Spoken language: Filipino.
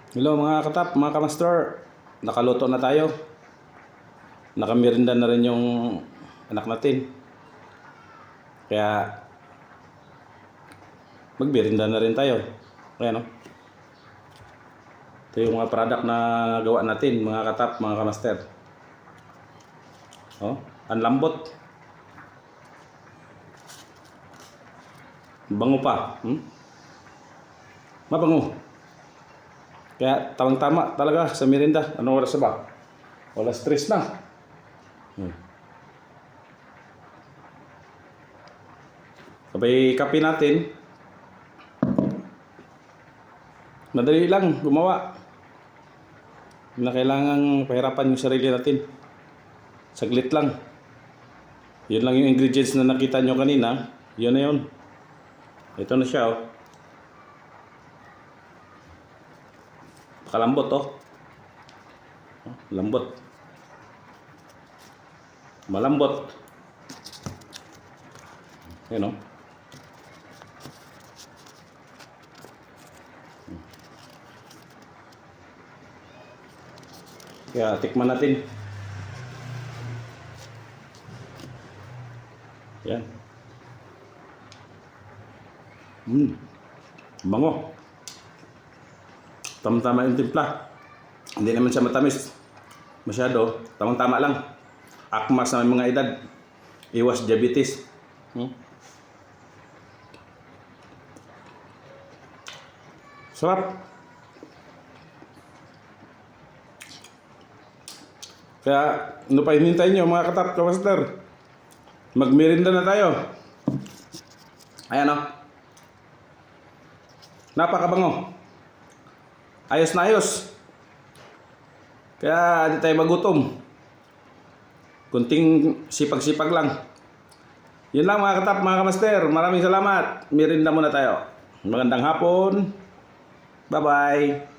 Hello mga katap, mga kamaster. Nakaluto na tayo. Nakamirinda na rin yung anak natin. Kaya magbirinda na rin tayo. Ayan o. Ito yung mga product na gawa natin, mga katap, mga kamaster. Oh, ang lambot. Bango pa. Mabango. Kaya tamang-tama talaga sa merienda. Anong oras na ba? Alas 3 na. Sabay kape natin. Madali lang gumawa. Hindi na kailangang pahirapan yung sarili natin. Saglit lang. Yun lang yung ingredients na nakita nyo kanina. Yun na yun. Ito na siya oh. Kalambot oh. Lambot. Malambot. Yan oh. Kaya tikman natin. Yan. Bango. Tama-tama yung timpla. Hindi naman siya matamis masyado. Tamang-tama lang. Akma sa mga edad. Iwas diabetes. Sarap. Kaya ano pa hinintay nyo mga katap, kamaster? Magmerinda na tayo. Ayan o. Napakabango. Ayos na ayos. Kaya hindi tayo magutom. Kunting sipag-sipag lang. Yun lang mga katap, mga kamaster. Maraming salamat. Merinda muna tayo. Magandang hapon. Bye-bye.